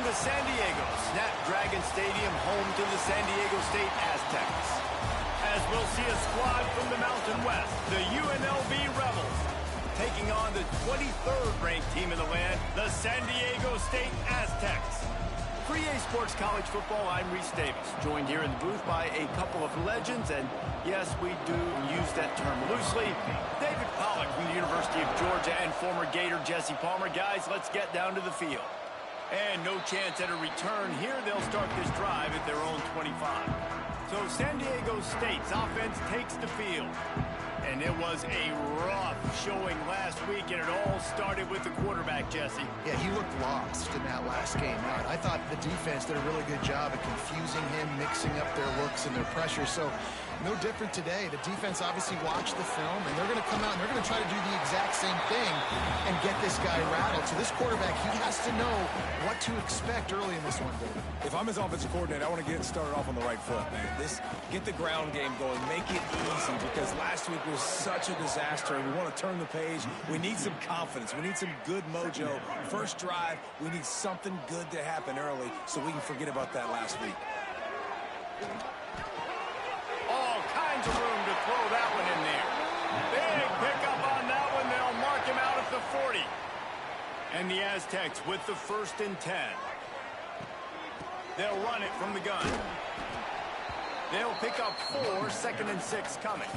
to San Diego, Snapdragon Stadium, home to the San Diego State Aztecs. As we'll see a squad from the Mountain West, the UNLV Rebels, taking on the 23rd ranked team in the land, the San Diego State Aztecs. For EA Sports College Football, I'm Reese Davis, joined here in the booth by a couple of legends, and yes, we do use that term loosely. David Pollack from the University of Georgia and former Gator Jesse Palmer. Guys, let's get down to the field. And no chance at a return here. They'll start this drive at their own 25. So San Diego State's offense takes the field. And it was a rough showing last week, and it all started with the quarterback, Jesse. Yeah, he looked lost in that last game. I thought the defense did a really good job of confusing him, mixing up their looks and their pressure. So no different today. The defense obviously watched the film, and they're going to come out and they're going to try to do the exact same thing and get this guy rattled. So this quarterback, he has to know what to expect early in this one, David. If I'm his offensive coordinator, I want to get started off on the right foot, man. Get the ground game going, make it easy, because last week was such a disaster. We want to turn the page. We need some confidence. We need some good mojo. First drive, we need something good to happen early so we can forget about that last week. All kinds of room to throw that one in there. Big pickup on that one. They'll mark him out at the 40. And the Aztecs with the 1st and 10. They'll run it from the gun. They'll pick up 4, 2nd and 6 coming.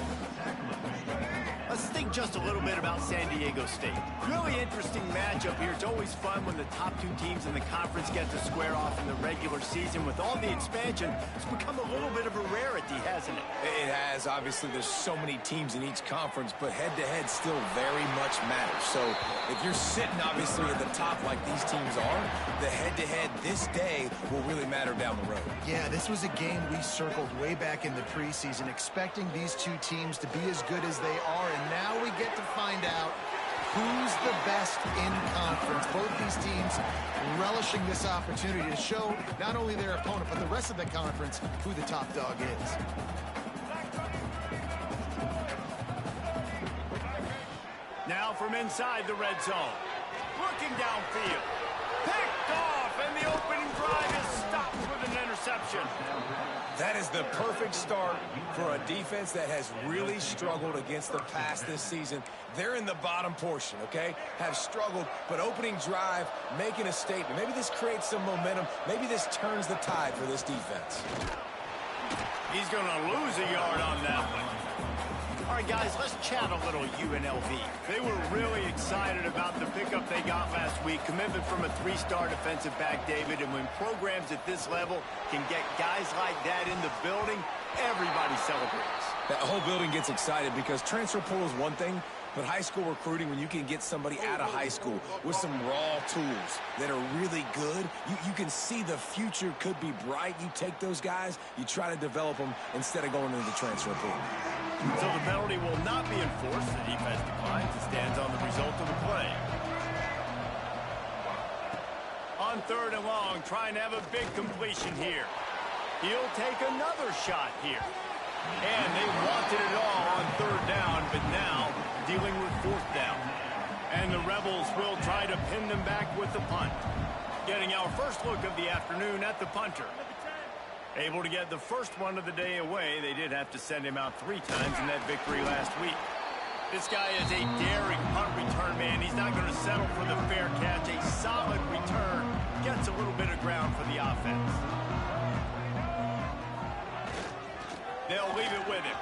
Let's think just a little bit about San Diego State. Really interesting matchup here. It's always fun when the top 2 teams in the conference get to square off in the regular season. With all the expansion, it's become a little bit of a rarity, hasn't it? It has. Obviously, there's so many teams in each conference, but head-to-head still very much matters. So if you're sitting, obviously, at the top like these teams are, the head-to-head this day will really matter down the road. Yeah, this was a game we circled way back in the preseason, expecting these 2 teams to be as good as they are. And now we get to find out who's the best in conference. Both these teams relishing this opportunity to show not only their opponent, but the rest of the conference who the top dog is. Now from inside the red zone. Looking downfield. Picked off, and the opening drive is stopped with an interception. That is the perfect start for a defense that has really struggled against the pass this season. They're in the bottom portion, okay? Have struggled, but opening drive, making a statement. Maybe this creates some momentum. Maybe this turns the tide for this defense. He's going to lose a yard on that one. All right, guys, let's chat a little UNLV. They were really excited about the pickup they got last week. Commitment from a 3-star defensive back, David. And when programs at this level can get guys like that in the building, everybody celebrates. That whole building gets excited because transfer portal is one thing, but high school recruiting, when you can get somebody out of high school with some raw tools that are really good, you can see the future could be bright. You take those guys, you try to develop them instead of going into the transfer portal. So the penalty will not be enforced. The defense declines and stands on the result of the play. On 3rd and long, trying to have a big completion here. He'll take another shot here. And they wanted it all on 3rd down, but now dealing with 4th down. And the Rebels will try to pin them back with the punt. Getting our first look of the afternoon at the punter. Able to get the first one of the day away. They did have to send him out 3 times in that victory last week. This guy is a daring punt return man. He's not going to settle for the fair catch. A solid return. Gets a little bit of ground for the offense. They'll leave it with him.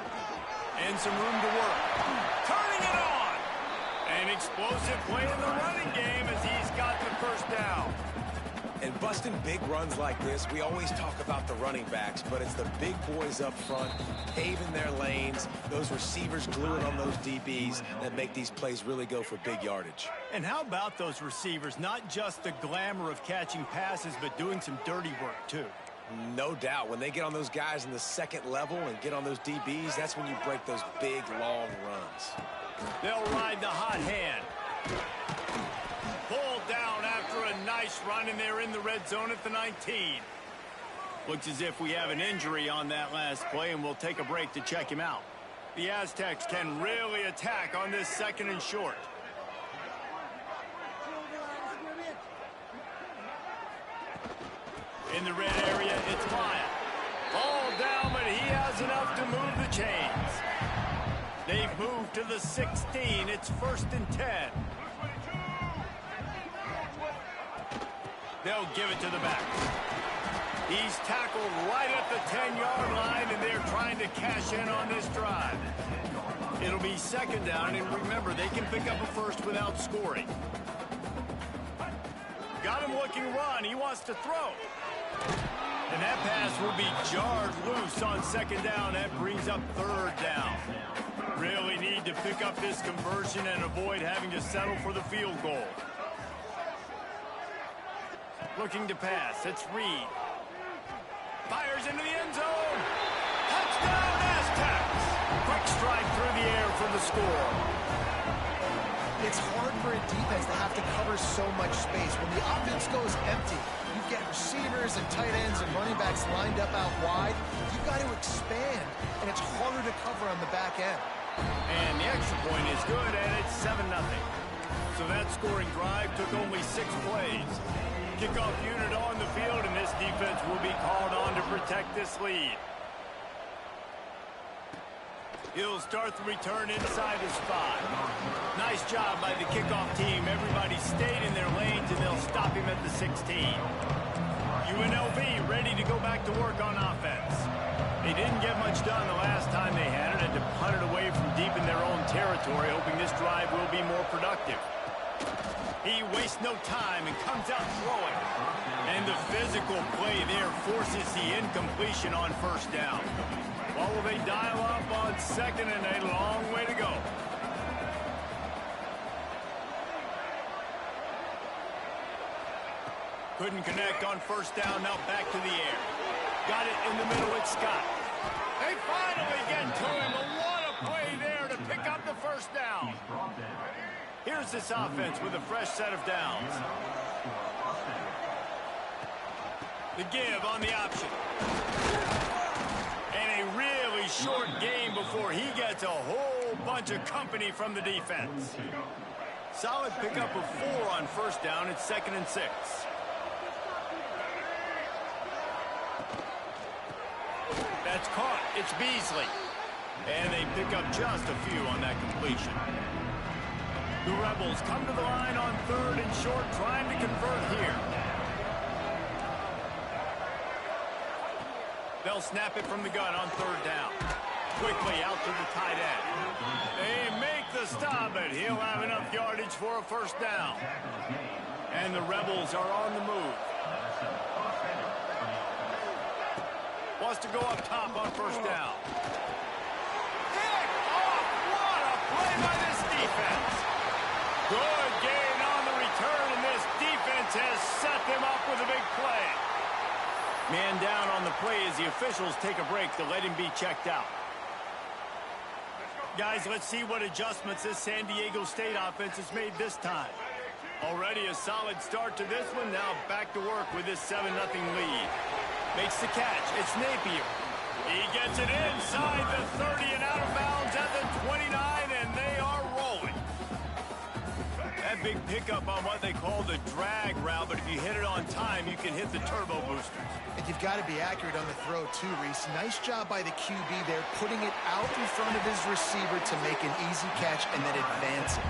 And some room to work. Turning it on. An explosive play in the running game as he's got the first down. And busting big runs like this, we always talk about the running backs, but it's the big boys up front, paving their lanes, those receivers gluing on those DBs that make these plays really go for big yardage. And how about those receivers? Not just the glamour of catching passes, but doing some dirty work, too. No doubt. When they get on those guys in the 2nd level and get on those DBs, that's when you break those big, long runs. They'll ride the hot hand. Pulled down after a nice run, and they're in the red zone at the 19. Looks as if we have an injury on that last play, and we'll take a break to check him out. The Aztecs can really attack on this 2nd and short. In the red area, it's Maya. Ball down, but he has enough to move the chains. They've moved to the 16. It's 1st and 10. They'll give it to the back. He's tackled right at the 10-yard line, and they're trying to cash in on this drive. It'll be 2nd down, and remember, they can pick up a first without scoring. Got him looking run. He wants to throw. And that pass will be jarred loose on 2nd down. That brings up 3rd down. Really need to pick up this conversion and avoid having to settle for the field goal. Looking to pass. It's Reed. Fires into the end zone. Touchdown, Aztecs. Quick strike through the air for the score. It's hard for a defense to have to cover so much space. When the offense goes empty, you've got receivers and tight ends and running backs lined up out wide. You've got to expand, and it's harder to cover on the back end. And the extra point is good, and it's 7-0. So that scoring drive took only 6 plays. Kickoff unit on the field, and this defense will be called on to protect this lead. He'll start the return inside his 5. Nice job by the kickoff team. Everybody stayed in their lanes, and they'll stop him at the 16. UNLV ready to go back to work on offense. They didn't get much done the last time they had it, and to punt it away from deep in their own territory, hoping this drive will be more productive. He wastes no time and comes out throwing. And the physical play there forces the incompletion on 1st down. What will they dial up on 2nd and a long way to go? Couldn't connect on 1st down, now back to the air. Got it in the middle, it's Scott. They finally get to him. What a play there to pick up the 1st down. Here's this offense with a fresh set of downs. The give on the option. And a really short game before he gets a whole bunch of company from the defense. Solid pickup of 4 on 1st down. It's 2nd and 6. That's caught. It's Beasley. And they pick up just a few on that completion. The Rebels come to the line on 3rd and short, trying to convert here. They'll snap it from the gun on 3rd down. Quickly out to the tight end. They make the stop, but he'll have enough yardage for a 1st down. And the Rebels are on the move. Wants to go up top on 1st down. Pick off! What a play by this defense! Good gain on the return, and this defense has set them up with a big play. Man down on the play as the officials take a break to let him be checked out. Guys, let's see what adjustments this San Diego State offense has made this time. Already a solid start to this one. Now back to work with this 7-0 lead. Makes the catch. It's Napier. He gets it inside the 30 and out of bounds at the 29, and they are rolling. That big pickup on what they call the drag route, but if you hit it on time, you can hit the turbo boosters. And you've got to be accurate on the throw, too, Reese. Nice job by the QB there, putting it out in front of his receiver to make an easy catch and then advance it.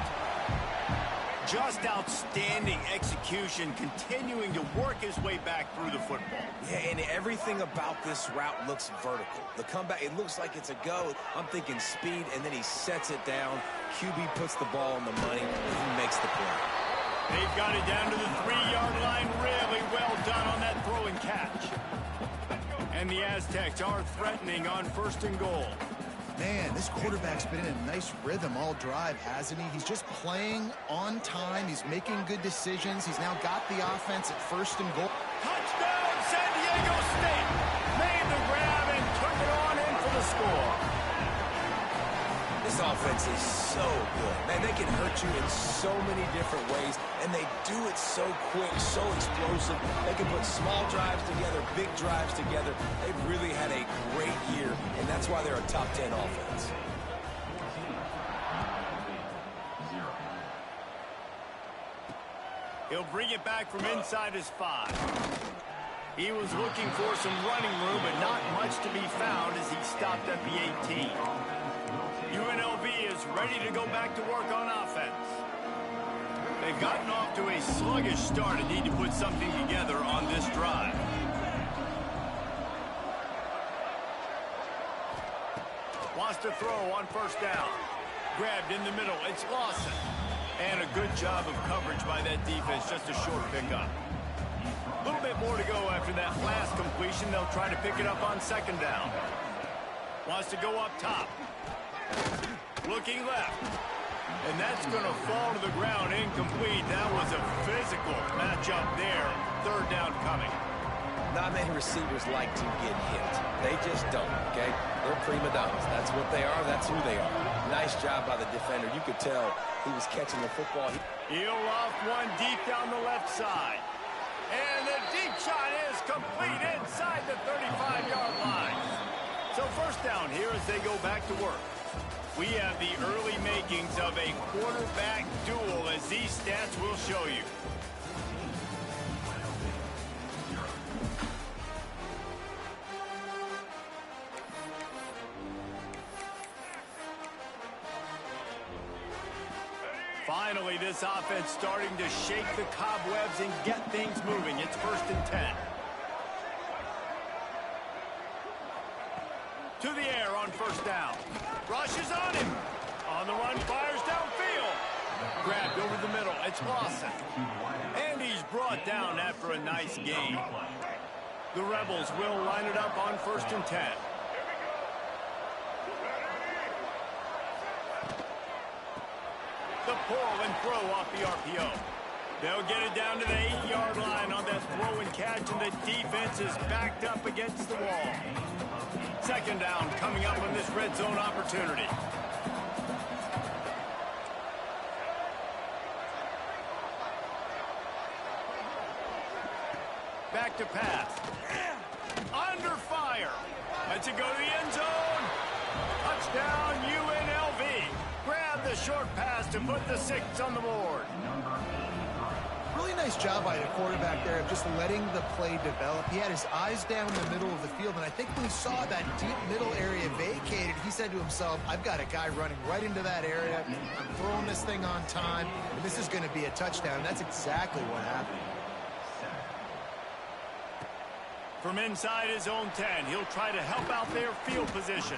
Just outstanding execution, continuing to work his way back through the football. Yeah, and everything about this route looks vertical. The comeback, it looks like it's a go. I'm thinking speed, and then he sets it down. QB puts the ball on the money, and he makes the play. They've got it down to the 3-yard line. Really well done on that throw and catch. And the Aztecs are threatening on 1st and goal. Man, this quarterback's been in a nice rhythm all drive, hasn't he? He's just playing on time. He's making good decisions. He's now got the offense at 1st and goal. Touchdown, San Diego State! Made the grab and took it on in for the score. This offense is so good. Man, they can hurt you in so many different ways, and they do it so quick, so explosive. They can put small drives together, big drives together. They've really had a great year, and that's why they're a top 10 offense. He'll bring it back from inside his 5. He was looking for some running room, but not much to be found as he stopped at the 18. UNLV is ready to go back to work on offense. They've gotten off to a sluggish start and need to put something together on this drive. Wants to throw on first down. Grabbed in the middle. It's Lawson. And a good job of coverage by that defense. Just a short pickup. A little bit more to go after that last completion. They'll try to pick it up on second down. Wants to go up top. Looking left. And that's going to fall to the ground incomplete. That was a physical matchup there. Third down coming. Not many receivers like to get hit. They just don't, okay? They're prima donnas. That's what they are. That's who they are. Nice job by the defender. You could tell he was catching the football. He'll loft one deep down the left side. And the deep shot is complete inside the 35-yard line. So first down here as they go back to work. We have the early makings of a quarterback duel as these stats will show you. Finally, this offense starting to shake the cobwebs and get things moving. It's 1st and 10. To the air on first down. Rushes on him. On the run, fires downfield. Grabbed over the middle. It's Lawson. And he's brought down after a nice gain. The Rebels will line it up on 1st and 10. The pull and throw off the RPO. They'll get it down to the 8-yard line on that throw and catch, and the defense is backed up against the wall. Second down coming up on this red zone opportunity. Back to pass. Under fire. Lets it go to the end zone. Touchdown, UNLV. Grab the short pass to put the 6 on the board. Really nice job by the quarterback there of just letting the play develop. He had his eyes down in the middle of the field, and I think when he saw that deep middle area vacated, he said to himself, I've got a guy running right into that area. I'm throwing this thing on time, and this is going to be a touchdown. And that's exactly what happened. From inside his own 10, he'll try to help out their field position.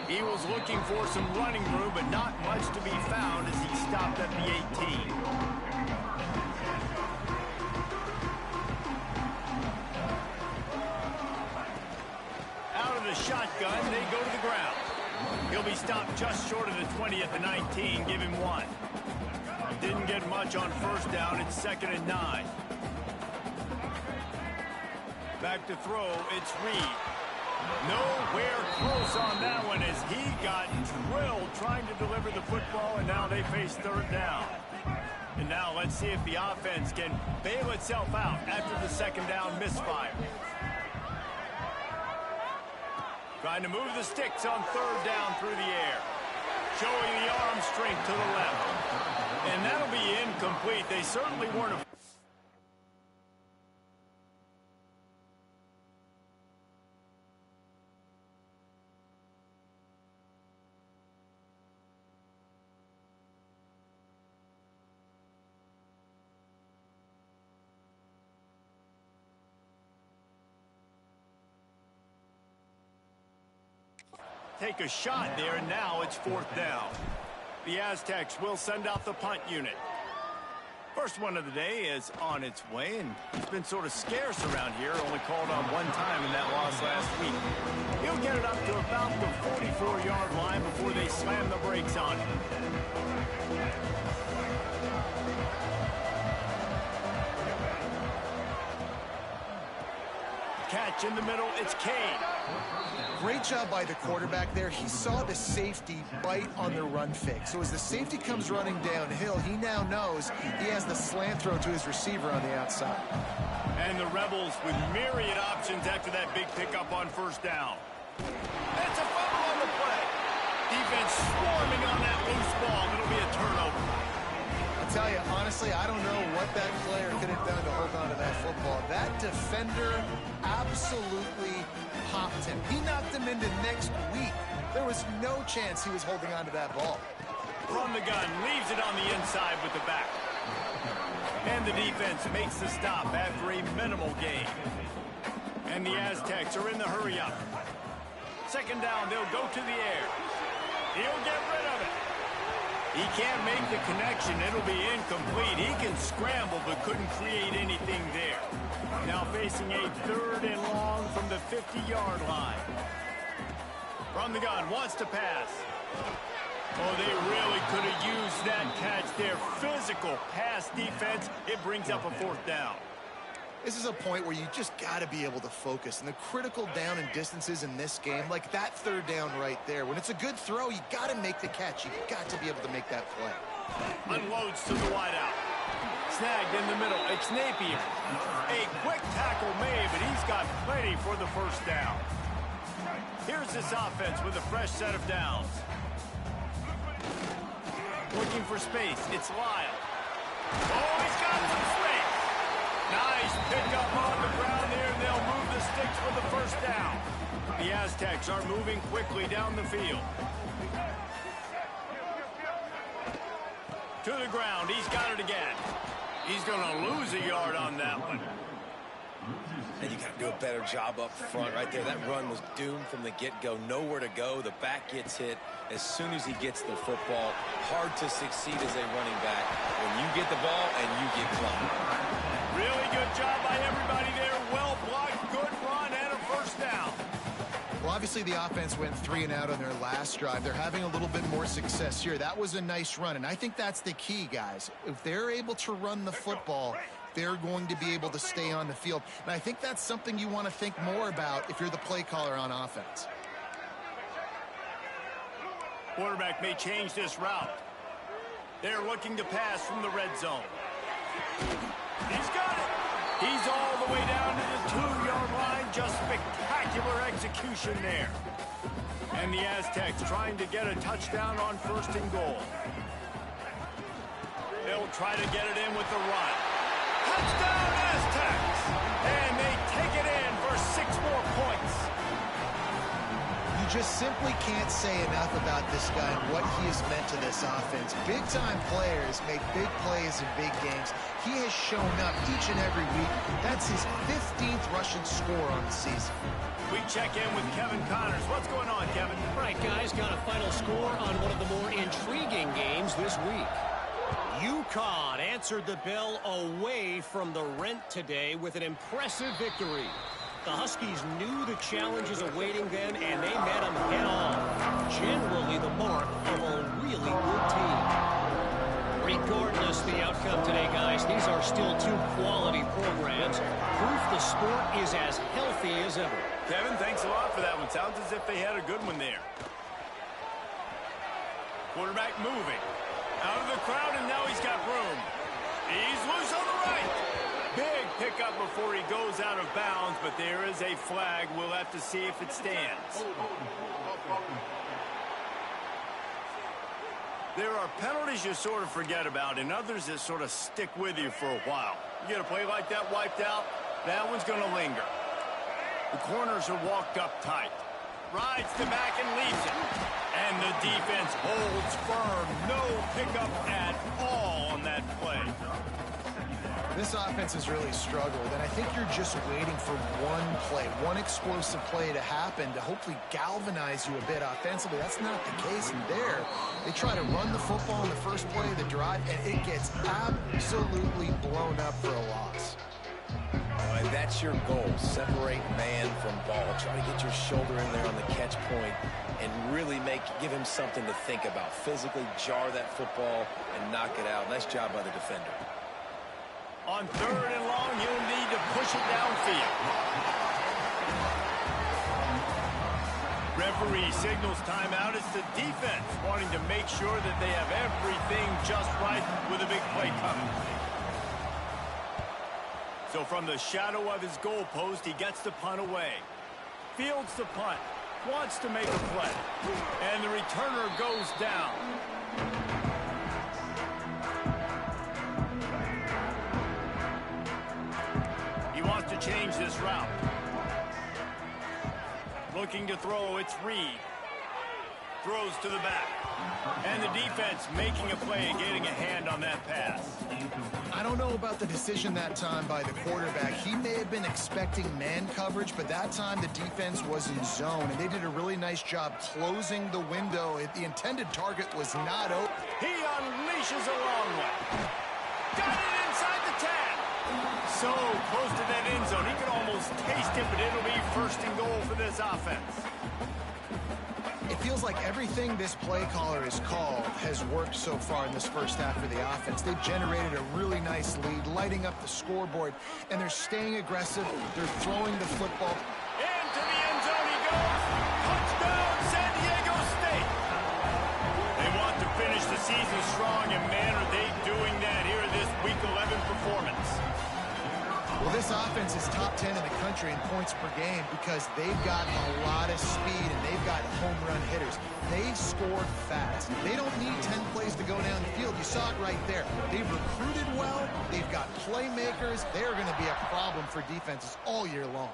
He was looking for some running room, but not much to be found as he stopped at the 18. Out of the shotgun, they go to the ground. He'll be stopped just short of the 20 at the 19, give him 1. Didn't get much on first down, it's 2nd and 9. Back to throw, it's Reed. Nowhere close on that one as he got drilled trying to deliver the football, and now they face third down. And now let's see if the offense can bail itself out after the second down misfire. Trying to move the sticks on third down through the air. Showing the arm strength to the left. And that'll be incomplete. They certainly weren't. Take a shot there, and now it's 4th down. The Aztecs will send out the punt unit. First one of the day is on its way, and it's been sort of scarce around here, only called on one time in that loss last week. He'll get it up to about the 44-yard line before they slam the brakes on him. Catch in the middle, it's Kane. Great job by the quarterback there. He saw the safety bite on the run fake. So as the safety comes running downhill, he now knows he has the slant throw to his receiver on the outside. And the Rebels with myriad options after that big pickup on first down. That's a fumble on the play. Defense swarming on that loose ball. It'll be a turnover. I tell you, honestly, I don't know what that player could have done to hold on to that football. That defender absolutely popped him. He knocked him into next week. There was no chance he was holding on to that ball. From the gun, leaves it on the inside with the back. And the defense makes the stop after a minimal gain. And the Aztecs are in the hurry-up. Second down, they'll go to the air. He'll get rid of it. He can't make the connection. It'll be incomplete. He can scramble, but couldn't create anything there. Now facing a 3rd and long from the 50-yard line. From the gun, wants to pass. Oh, they really could have used that catch there. Physical pass defense. It brings up a 4th down. This is a point where you just got to be able to focus. And the critical down and distances in this game, like that 3rd down right there, when it's a good throw, you got to make the catch. You got to be able to make that play. Unloads to the wideout. Snagged in the middle. It's Napier. A quick tackle made, but he's got plenty for the 1st down. Here's this offense with a fresh set of downs. Looking for space. It's Lyle. Oh, he's got some space. Nice pickup on the ground there, and they'll move the sticks for the 1st down. The Aztecs are moving quickly down the field. To the ground. He's got it again. He's going to lose a yard on that one. And you got to do a better job up front right there. That run was doomed from the get-go. Nowhere to go. The back gets hit as soon as he gets the football. Hard to succeed as a running back when you get the ball and you get clocked. Really good job by everybody there. Well blocked, good run, and a 1st down. Well, obviously the offense went 3 and out on their last drive. They're having a little bit more success here. That was a nice run, and I think that's the key, guys. If they're able to run the football, they're going to be able to stay on the field. And I think that's something you want to think more about if you're the play caller on offense. Quarterback may change this route. They're looking to pass from the red zone. He's got it. He's all the way down to the 2-yard line. Just spectacular execution there. And the Aztecs trying to get a touchdown on 1st and goal. They'll try to get it in with the run. Touchdown Aztecs! And they take it in for 6 more points. You just simply can't say enough about this guy and what he has meant to this offense. Big-time players make big plays in big games. He has shown up each and every week. That's his 15th rushing score on the season. We check in with Kevin Connors. What's going on, Kevin? All right, guys, got a final score on one of the more intriguing games this week. UConn answered the bell away from the Rent today with an impressive victory. The Huskies knew the challenges awaiting them, and they met them head-on. Generally the mark of a really good team. Regardless the outcome today, guys, these are still 2 quality programs. Proof the sport is as healthy as ever. Kevin, thanks a lot for that one. Sounds as if they had a good one there. Quarterback moving. Out of the crowd, and now he's got room. He's loose on the right. Big pickup before he goes out of bounds, but there is a flag. We'll have to see if it stands. There are penalties you sort of forget about, and others that sort of stick with you for a while. You get a play like that wiped out, that one's going to linger. The corners are walked up tight. Rides the back and leaves it. And the defense holds firm. No pickup at all on that play. This offense has really struggled, and I think you're just waiting for one play, one explosive play to happen to hopefully galvanize you a bit offensively. That's not the case in there. They try to run the football in the first play of the drive, and it gets absolutely blown up for a loss. All right, that's your goal. Separate man from ball. Try to get your shoulder in there on the catch point and really give him something to think about. Physically jar that football and knock it out. Nice job by the defender. On 3rd and long, you'll need to push it downfield. Referee signals timeout. It's the defense wanting to make sure that they have everything just right with a big play coming. So from the shadow of his goalpost, he gets the punt away. Fields the punt. Wants to make a play. And the returner goes down. change this route. Looking to throw, it's Reed. Throws to the back. And the defense making a play and getting a hand on that pass. I don't know about the decision that time by the quarterback. He may have been expecting man coverage, but that time the defense was in zone, and they did a really nice job closing the window. The intended target was not open. He unleashes a long one. Got it inside the 10. So close to that end zone. He could almost taste it, but it'll be first and goal for this offense. It feels like everything this play caller has called has worked so far in this first half for the offense. They've generated a really nice lead, lighting up the scoreboard, and they're staying aggressive. They're throwing the football. Into the end zone he goes. Touchdown, San Diego State. They want to finish the season strong, and man, are they doing that here in this Week 11 performance. Well, this offense is top 10 in the country in points per game because they've got a lot of speed and they've got home run hitters. They scored fast. They don't need 10 plays to go down the field. You saw it right there. They've recruited well. They've got playmakers. They're going to be a problem for defenses all year long.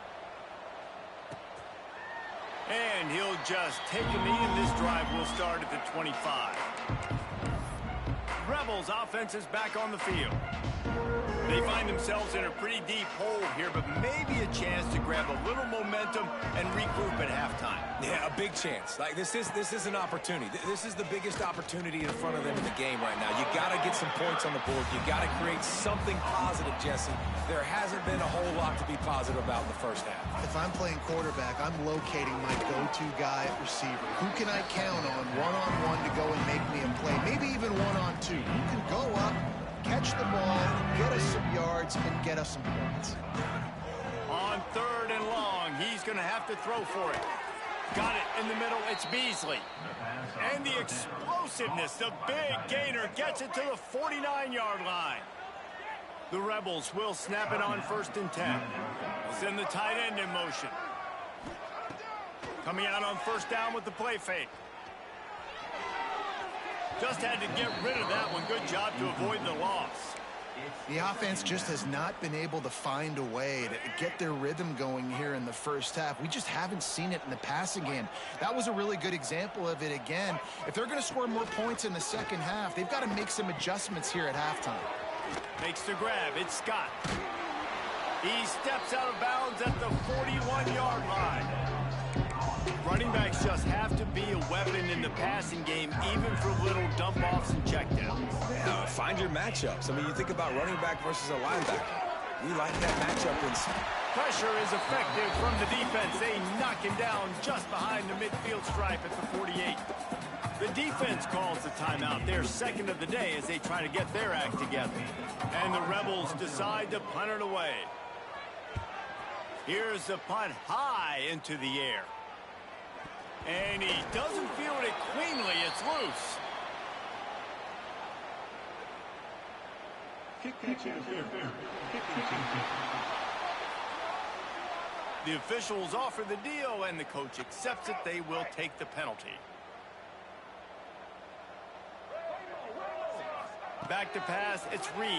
And he'll just take a knee, and this drive will start at the 25. Rebels offense is back on the field. They find themselves in a pretty deep hole here, but maybe a chance to grab a little momentum and regroup at halftime. Yeah, a big chance. Like this is an opportunity. This is the biggest opportunity in front of them in the game right now. You got to get some points on the board. You got to create something positive, Jesse. There hasn't been a whole lot to be positive about in the first half. If I'm playing quarterback, I'm locating my go-to guy at receiver. Who can I count on one-on-one to go and make me a play? Maybe even one-on-two. Who can go up, catch the ball, get us some yards, and get us some points. On 3rd and long, he's going to have to throw for it. Got it in the middle. It's Beasley. And the explosiveness, the big gainer, gets it to the 49-yard line. The Rebels will snap it on 1st and 10. Send the tight end in motion. Coming out on 1st down with the play fake. Just had to get rid of that one. Good job to avoid the loss. The offense just has not been able to find a way to get their rhythm going here in the first half. We just haven't seen it in the passing game. That was a really good example of it again. If they're going to score more points in the second half, they've got to make some adjustments here at halftime. Makes the grab. It's Scott. He steps out of bounds at the 41-yard line. Running backs just have to be a weapon in the passing game, even for little dump-offs and checkdowns. Yeah, find your matchups. I mean, you think about running back versus a linebacker. We like that matchup. Pressure is effective from the defense. They knock him down just behind the midfield stripe at the 48. The defense calls the timeout. Their second of the day as they try to get their act together. And the Rebels decide to punt it away. Here's the punt high into the air. And he doesn't field it cleanly. It's loose. The officials offer the deal, and the coach accepts it. They will take the penalty. Back to pass. It's Reed.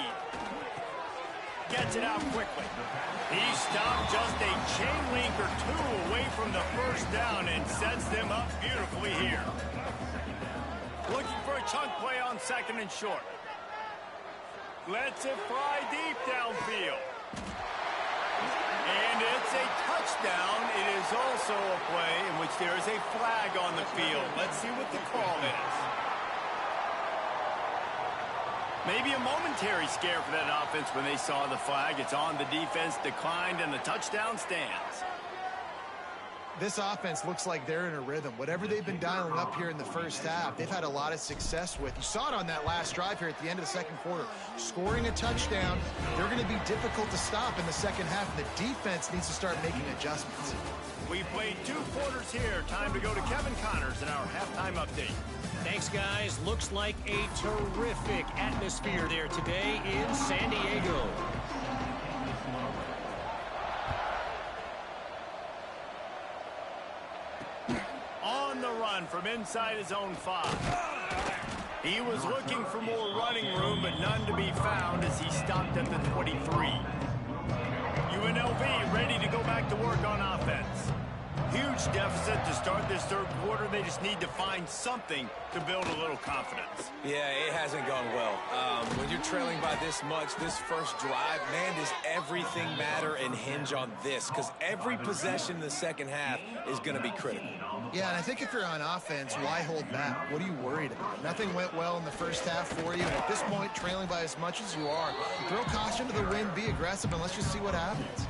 Gets it out quickly. He stopped just a chain link or two away from the first down and sets them up beautifully here. Looking for a chunk play on 2nd and short. Lets it fly deep downfield. And it's a touchdown. It is also a play in which there is a flag on the field. Let's see what the call is. Maybe a momentary scare for that offense when they saw the flag. It's on, the defense declined, and the touchdown stands. This offense looks like they're in a rhythm. Whatever they've been dialing up here in the first half, they've had a lot of success with. You saw it on that last drive here at the end of the second quarter. Scoring a touchdown, they're going to be difficult to stop in the second half, and the defense needs to start making adjustments. We played 2 quarters here. Time to go to Kevin Connors in our halftime update. Thanks, guys. Looks like a terrific atmosphere there today in San Diego. On the run from inside his own 5. He was looking for more running room, but none to be found as he stopped at the 23. UNLV ready to go back to work on offense. Huge deficit to start this third quarter. They just need to find something to build a little confidence. Yeah, it hasn't gone well. When you're trailing by this much, this first drive, man, does everything matter and hinge on this? Because every possession in the second half is going to be critical. Yeah, and I think if you're on offense, why hold back? What are you worried about? Nothing went well in the first half for you. And at this point, trailing by as much as you are, throw caution to the wind, be aggressive, and let's just see what happens.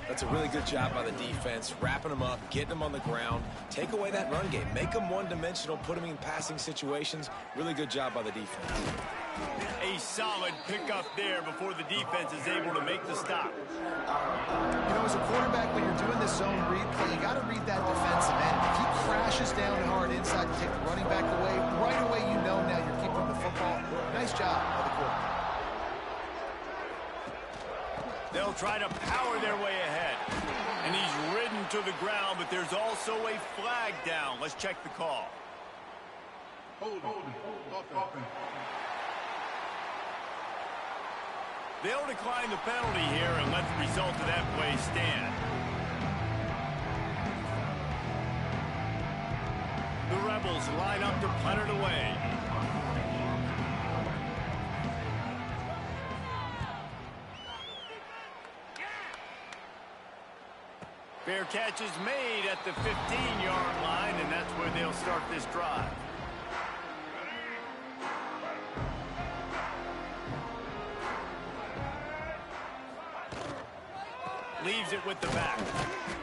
That's a really good job by the defense, wrapping them up, getting them on the ground, take away that run game, make them one-dimensional, put them in passing situations. Really good job by the defense. A solid pickup there before the defense is able to make the stop. You know, as a quarterback, when you're doing this zone read play, you got to read that defensive end. If he crashes down hard inside to take the running back away, right away you know now you're keeping the football. Nice job by the quarterback. They'll try to power their way ahead. And he's ridden to the ground, but there's also a flag down. Let's check the call. They'll decline the penalty here and let the result of that play stand. The Rebels line up to punt it away. Fair catch is made at the 15-yard line, and that's where they'll start this drive. Leaves it with the back.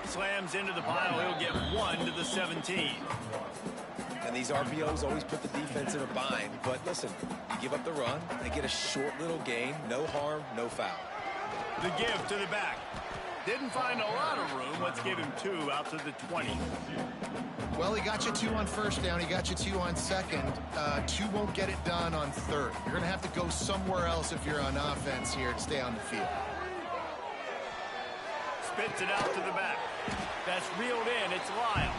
Slams into the pile. He'll get 1 to the 17. And these RPOs always put the defense in a bind. But listen, you give up the run, they get a short little gain. No harm, no foul. The give to the back. Didn't find a lot of room. Let's give him 2 out to the 20. Well, he got you 2 on first down. He got you 2 on second. 2 won't get it done on third. You're going to have to go somewhere else if you're on offense here to stay on the field. Spits it out to the back. That's reeled in. It's Lyle.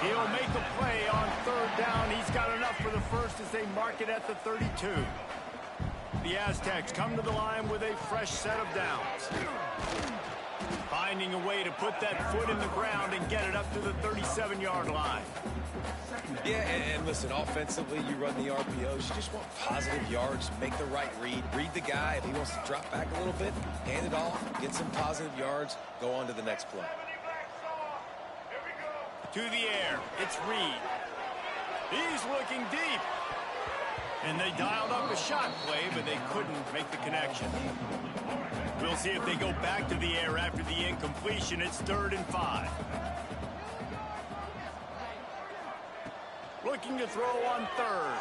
He'll make a play on third down. He's got enough for the first as they mark it at the 32. The Aztecs come to the line with a fresh set of downs. Finding a way to put that foot in the ground and get it up to the 37-yard line. Yeah, and listen, offensively, you run the RPOs. You just want positive yards, make the right read the guy. If he wants to drop back a little bit, hand it off, get some positive yards, go on to the next play. To the air, it's Reed. He's looking deep. And they dialed up a shot play, but they couldn't make the connection. We'll see if they go back to the air after the incompletion. It's 3rd and 5. Looking to throw on third.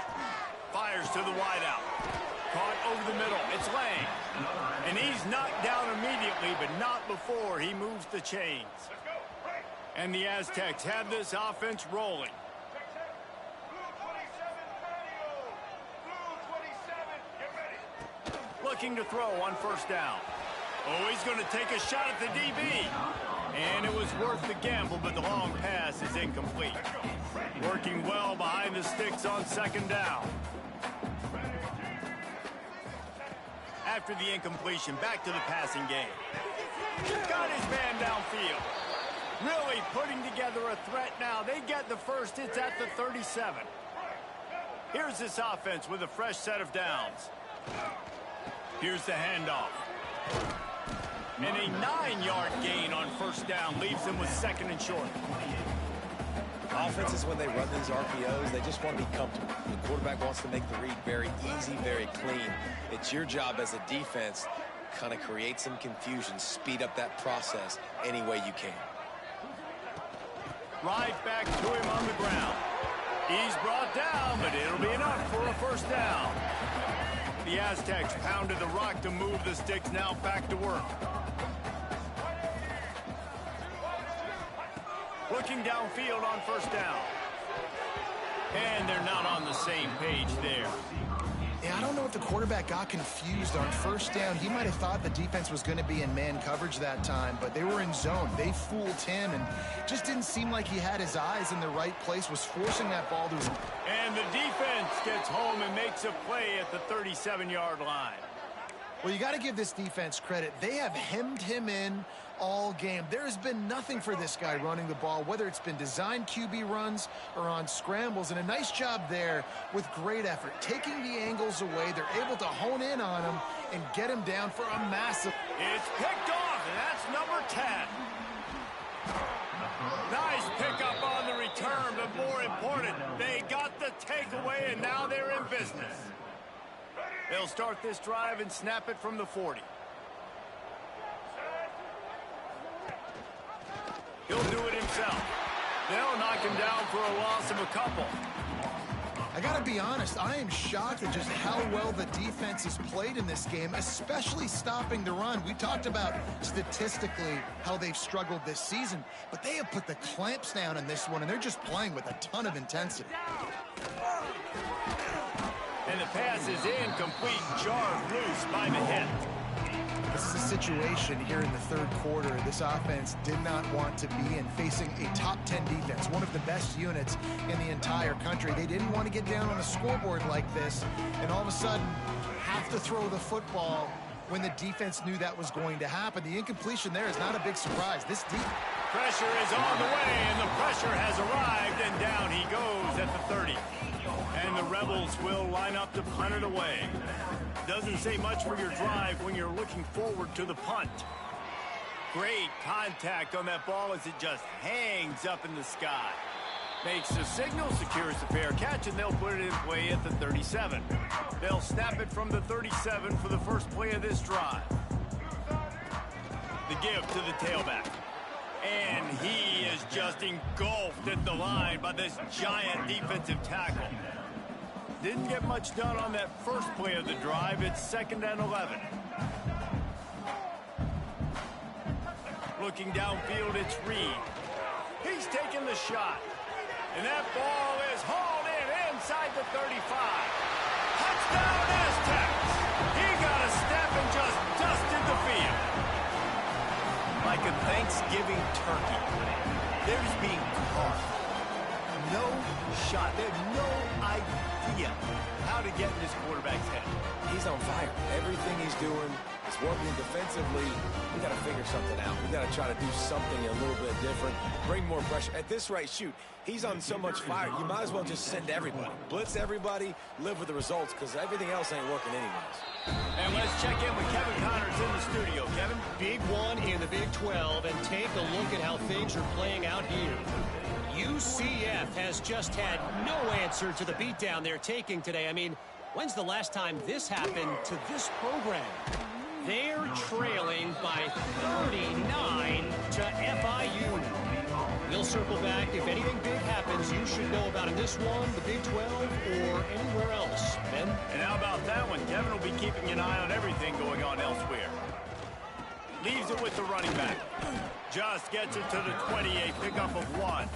Fires to the wideout. Caught over the middle. It's Lang. And he's knocked down immediately, but not before he moves the chains. And the Aztecs have this offense rolling. Looking to throw on first down. Oh, he's going to take a shot at the DB. And it was worth the gamble, but the long pass is incomplete. Working well behind the sticks on second down. After the incompletion, back to the passing game. Got his man downfield. Really putting together a threat now. They get the first. It's at the 37. Here's this offense with a fresh set of downs. Here's the handoff. And a 9-yard gain on first down leaves them with 2nd and short. Offenses, when they run these RPOs, they just want to be comfortable. The quarterback wants to make the read very easy, very clean. It's your job as a defense to kind of create some confusion, speed up that process any way you can. Right back to him on the ground. He's brought down, but it'll be enough for a first down. The Aztecs pounded the rock to move the sticks, now back to work. Looking downfield on first down. And they're not on the same page there. Yeah, I don't know if the quarterback got confused on first down. He might have thought the defense was going to be in man coverage that time, but they were in zone. They fooled him, and just didn't seem like he had his eyes in the right place, was forcing that ball to his... And the defense gets home and makes a play at the 37-yard line. Well, you got to give this defense credit. They have hemmed him in all game. There has been nothing for this guy running the ball, whether it's been designed QB runs or on scrambles, and a nice job there with great effort. Taking the angles away, they're able to hone in on him and get him down for a massive... It's picked off, and that's number 10. Nice pickup on the return, but more important, they got the takeaway, and now they're in business. They'll start this drive and snap it from the 40. He'll do it himself. They'll knock him down for a loss of a couple. I got to be honest, I am shocked at just how well the defense has played in this game, especially stopping the run. We talked about statistically how they've struggled this season, but they have put the clamps down in this one, and they're just playing with a ton of intensity. And the pass is incomplete, jarred loose by the hit. This is a situation here in the third quarter this offense did not want to be in, facing a top 10 defense, one of the best units in the entire country. They didn't want to get down on a scoreboard like this and all of a sudden have to throw the football when the defense knew that was going to happen. The incompletion there is not a big surprise. This deep pressure is on the way, and the pressure has arrived, and down he goes at the 30. And the Rebels will line up to punt it away. Doesn't say much for your drive when you're looking forward to the punt. Great contact on that ball as it just hangs up in the sky. Makes the signal, secures the fair catch, and they'll put it in play at the 37. They'll snap it from the 37 for the first play of this drive. The give to the tailback. And he is just engulfed at the line by this giant defensive tackle. Didn't get much done on that first play of the drive. It's 2nd and 11. Looking downfield, it's Reed. He's taking the shot. And that ball is hauled in inside the 35. Touchdown Aztecs! He got a step and just dusted the field. Like a Thanksgiving turkey, there's being carved. No shot. They have no idea how to get in this quarterback's head. He's on fire. Everything he's doing is working defensively. We got to figure something out. We got to try to do something a little bit different. Bring more pressure. At this rate, shoot, he's on so much fire. You might as well just send everybody. Blitz everybody, live with the results, because everything else ain't working anyways. And let's check in with Kevin Connors in the studio. Kevin? Big one in the Big 12, and take a look at how things are playing out here. UCF has just had no answer to the beatdown they're taking today. I mean, when's the last time this happened to this program? They're trailing by 39 to FIU. We'll circle back. If anything big happens, you should know about in this one, the Big 12, or anywhere else. Ben? And how about that one? Kevin will be keeping an eye on everything going on elsewhere. Leaves it with the running back. Just gets it to the 28, pickup of 1.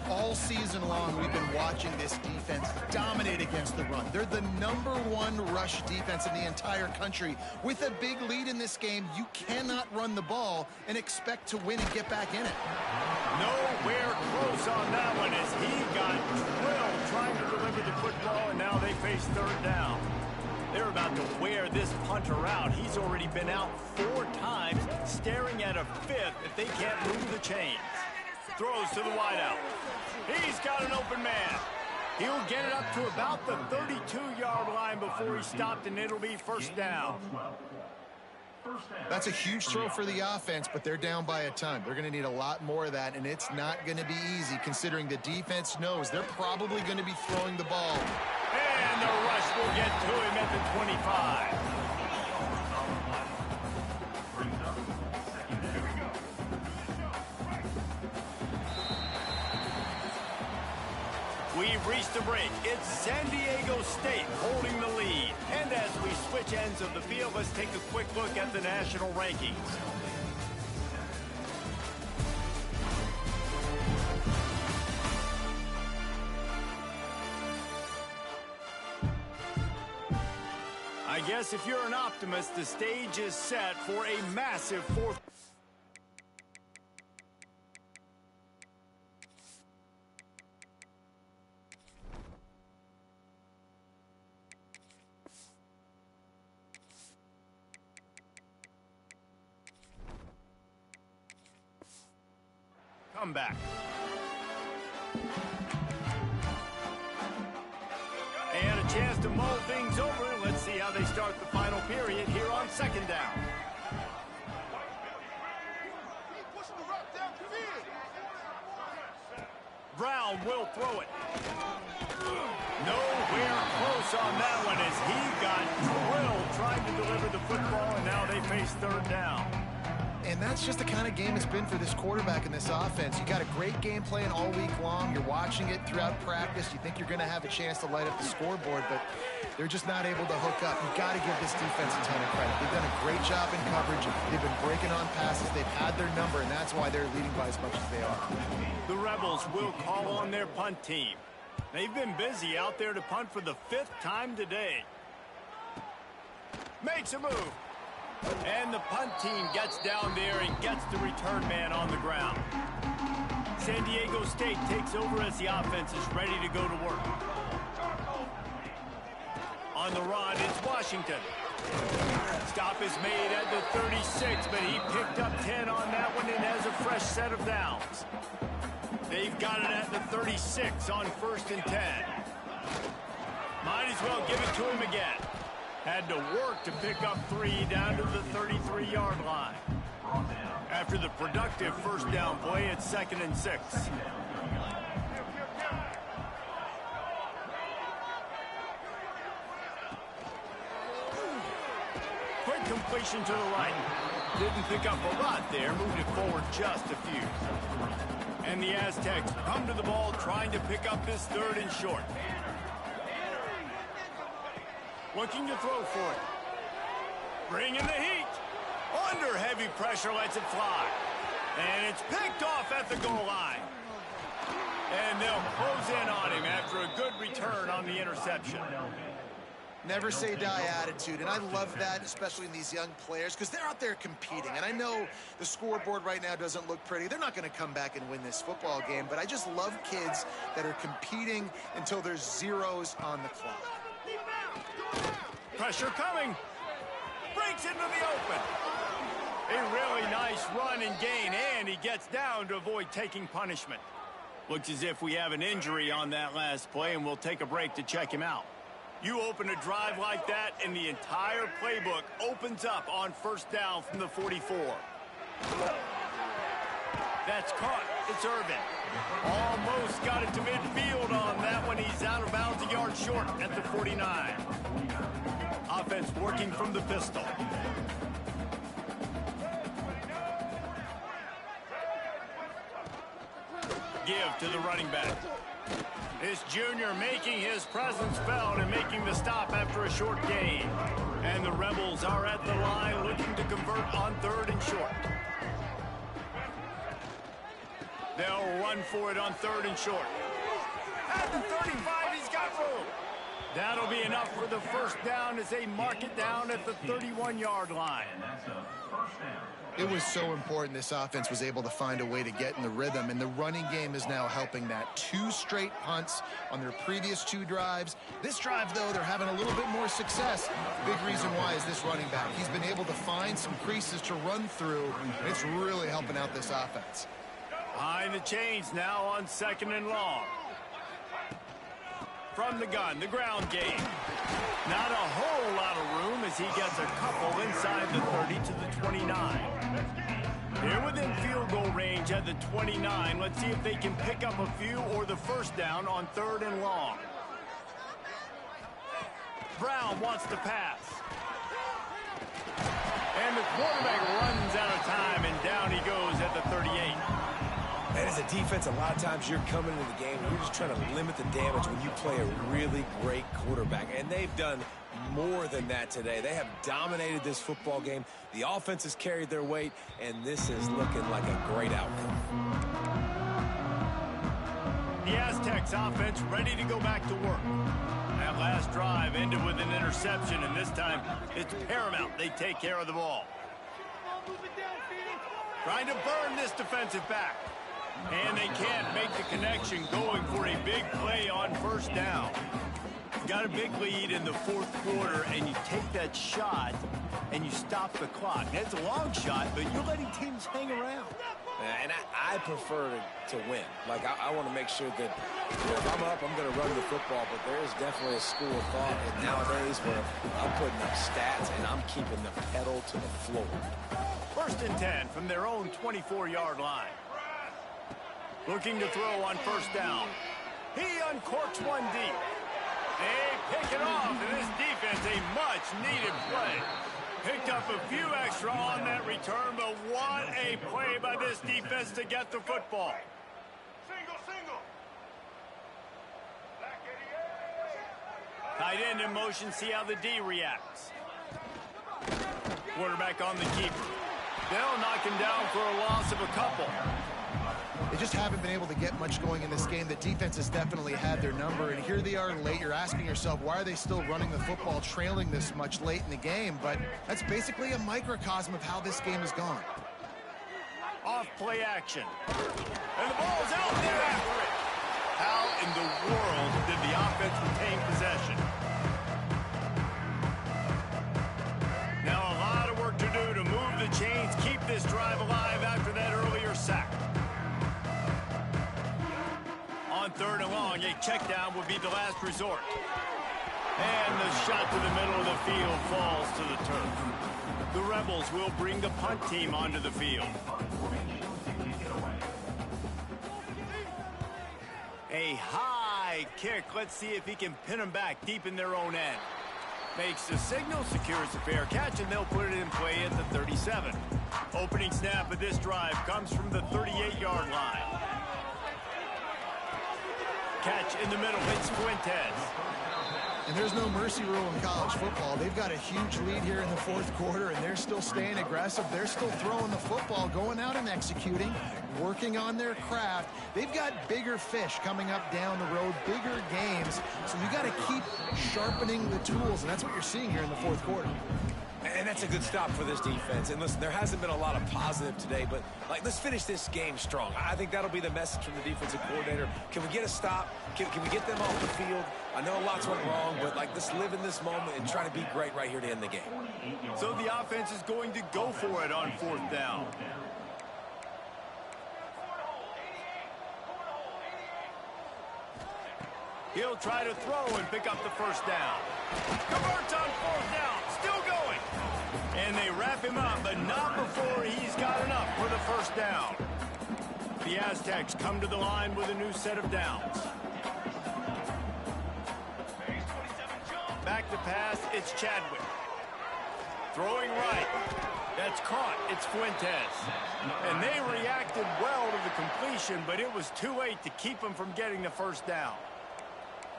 All season long, we've been watching this defense dominate against the run. They're the #1 rush defense in the entire country. With a big lead in this game, you cannot run the ball and expect to win and get back in it. Nowhere close on that one as he got drilled trying to deliver the football, and now they face 3rd down. They're about to wear this punter out. He's already been out 4 times, staring at a 5th if they can't move the chains. Throws to the wideout. He's got an open man. He'll get it up to about the 32-yard line before he stopped, and it'll be 1st down. That's a huge throw for the offense, but they're down by a ton. They're going to need a lot more of that, and it's not going to be easy considering the defense knows they're probably going to be throwing the ball. And the rush will get to him at the 25. We've reached a break. It's San Diego State holding the lead. And as we switch ends of the field, let's take a quick look at the national rankings. I guess if you're an optimist, the stage is set for a massive 4th. comeback. And a chance to mull things over. Let's see how they start the final period here on second down. Brown will throw it. Nowhere close on that one as he got drilled trying to deliver the football, and now they face third down. And that's just the kind of game it's been for this quarterback in this offense. You got a great game plan all week long. You're watching it throughout practice. You think you're going to have a chance to light up the scoreboard, but they're just not able to hook up. You've got to give this defense a ton of credit. They've done a great job in coverage. They've been breaking on passes. They've had their number, and that's why they're leading by as much as they are. The Rebels will call on their punt team. They've been busy out there to punt for the 5th time today. Makes a move. And the punt team gets down there and gets the return man on the ground. San Diego State takes over as the offense is ready to go to work. On the run, it's Washington. Stop is made at the 36, but he picked up 10 on that one and has a fresh set of downs. They've got it at the 36 on 1st and 10. Might as well give it to him again. Had to work to pick up 3 down to the 33-yard line. After the productive first down play, it's 2nd and 6. Quick completion to the right. Didn't pick up a lot there, moved it forward just a few. And the Aztecs come to the ball trying to pick up this 3rd and short. Looking to throw for it. Bringing the heat. Under heavy pressure, lets it fly. And it's picked off at the goal line. And they'll close in on him after a good return on the interception. Never say die attitude, and I love that, especially in these young players, because they're out there competing. And I know the scoreboard right now doesn't look pretty. They're not going to come back and win this football game, but I just love kids that are competing until there's zeros on the clock. Pressure coming. Breaks into the open. A really nice run and gain, and he gets down to avoid taking punishment. Looks as if we have an injury on that last play, and we'll take a break to check him out. You open a drive like that, and the entire playbook opens up on 1st down from the 44. That's caught. It's Irvin. Almost got it to midfield on that one. He's out of bounds a yard short at the 49. Offense working from the pistol. Give to the running back. This junior making his presence felt and making the stop after a short gain. And the Rebels are at the line looking to convert on 3rd and short. They'll run for it on 3rd and short. At the 35, he's got room. That'll be enough for the 1st down as they mark it down at the 31-yard line. It was so important this offense was able to find a way to get in the rhythm, and the running game is now helping that. 2 straight punts on their previous 2 drives. This drive, though, they're having a little bit more success. The big reason why is this running back. He's been able to find some creases to run through, and it's really helping out this offense. Behind the chains now on 2nd and long. From the gun, the ground game. Not a whole lot of room as he gets a couple inside the 30 to the 29. They're within field goal range at the 29. Let's see if they can pick up a few or the 1st down on 3rd and long. Brown wants to pass. And the quarterback runs out of time, and down he goes at the 38. And as a defense, a lot of times you're coming into the game and you're just trying to limit the damage when you play a really great quarterback. And they've done more than that today. They have dominated this football game. The offense has carried their weight, and this is looking like a great outcome. The Aztecs offense ready to go back to work. That last drive ended with an interception, and this time it's paramount they take care of the ball. Trying to burn this defensive back. And they can't make the connection, going for a big play on 1st down. Got a big lead in the 4th quarter, and you take that shot and you stop the clock. That's a long shot, but you're letting teams hang around. And I prefer to win. Like, I want to make sure that, if I'm up, I'm going to run the football, but there is definitely a school of thought nowadays where I'm putting up stats and I'm keeping the pedal to the floor. 1st and 10 from their own 24-yard line. Looking to throw on 1st down. He uncorks one deep. They pick it off, and this defense, a much-needed play. Picked up a few extra on that return, but what a play by this defense to get the football. Tight end in motion, see how the D reacts. Quarterback on the keeper. They'll knock him down for a loss of a couple. They just haven't been able to get much going in this game. The defense has definitely had their number, and here they are late. You're asking yourself, why are they still running the football, trailing this much late in the game? But that's basically a microcosm of how this game has gone. Off play action. And the ball's out there after it. How in the world did the offense retain possession? Now a lot of work to do to move the chains, keep this drive alive after that earlier sack. On 3rd and long, a check down would be the last resort. And the shot to the middle of the field falls to the turf. The Rebels will bring the punt team onto the field. A high kick. Let's see if he can pin them back deep in their own end. Makes the signal, secures the fair catch, and they'll put it in play at the 37. Opening snap of this drive comes from the 38-yard line. Catch in the middle, hits Fuentes. And there's no mercy rule in college football. They've got a huge lead here in the 4th quarter, and they're still staying aggressive. They're still throwing the football, going out and executing, working on their craft. They've got bigger fish coming up down the road, bigger games. So you got to keep sharpening the tools, and that's what you're seeing here in the 4th quarter. And that's a good stop for this defense. And listen, there hasn't been a lot of positive today, but let's finish this game strong. I think that'll be the message from the defensive coordinator. Can we get a stop? Can we get them off the field? I know lots went wrong, but let's live in this moment and try to be great right here to end the game. So the offense is going to go for it on 4th down. He'll try to throw and pick up the 1st down. Converts on 4th down. Still going. And they wrap him up, but not before he's got enough for the 1st down. The Aztecs come to the line with a new set of downs. Back to pass, it's Chadwick. Throwing right. That's caught. It's Fuentes. And they reacted well to the completion, but it was too late to keep them from getting the 1st down.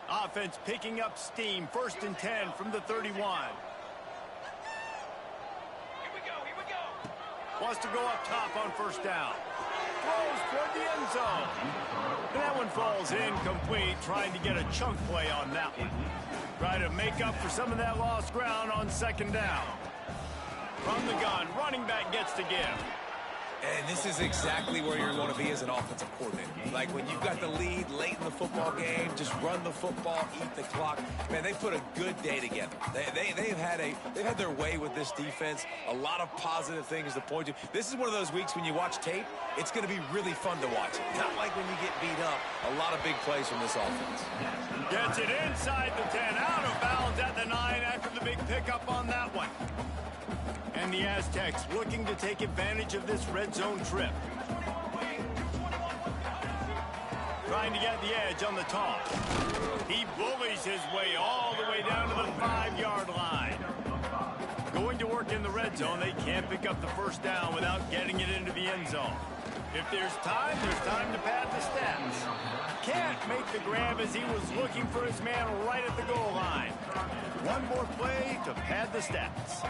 Offense picking up steam. 1st and 10 from the 31. Wants to go up top on 1st down. Throws toward the end zone. And that one falls incomplete, trying to get a chunk play on that one. Try to make up for some of that lost ground on 2nd down. From the gun, running back gets to give. And this is exactly where you're going to be as an offensive coordinator. Like when you've got the lead late in the football game, just run the football, eat the clock. Man, they put a good day together. They've had their way with this defense. A lot of positive things to point to. This is one of those weeks when you watch tape, it's going to be really fun to watch. Not like when you get beat up. A lot of big plays from this offense. Gets it inside the 10, out of bounds at the 9 after the big pickup on that one. And the Aztecs looking to take advantage of this red zone trip. Trying to get the edge on the toss. He bullies his way all the way down to the 5-yard line. Going to work in the red zone, they can't pick up the 1st down without getting it into the end zone. If there's time to pad the stats. Can't make the grab as he was looking for his man right at the goal line. One more play to pad the stats.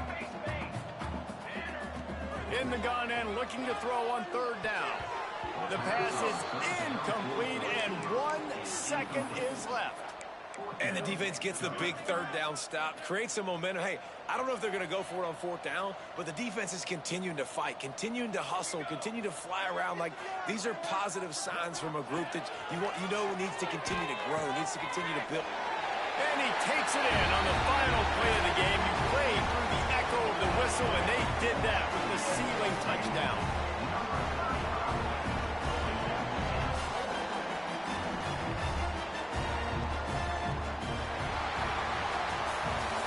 In the gun and looking to throw on 3rd down. The pass is incomplete and 1 second is left. And the defense gets the big 3rd down stop, creates some momentum. Hey, I don't know if they're going to go for it on 4th down, but the defense is continuing to fight, continuing to hustle, continue to fly around. Like, these are positive signs from a group that you know needs to continue to grow, needs to continue to build. And he takes it in on the final play of the game. You played through the echo of the whistle, and they did that with the ceiling touchdown.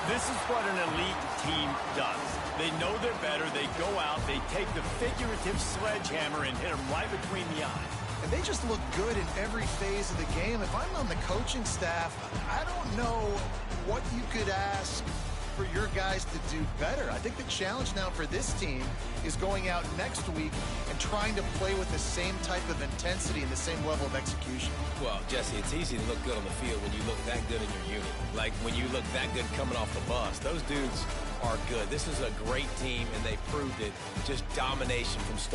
This is what an elite team does. They know they're better. They go out. They take the figurative sledgehammer and hit them right between the eyes. And they just look good in every phase of the game. If I'm on the coaching staff, I don't know what you could ask for your guys to do better. I think the challenge now for this team is going out next week and trying to play with the same type of intensity and the same level of execution. Well, Jesse, it's easy to look good on the field when you look that good in your unit. Like when you look that good coming off the bus. Those dudes are good. This is a great team, and they proved it. Just domination from start.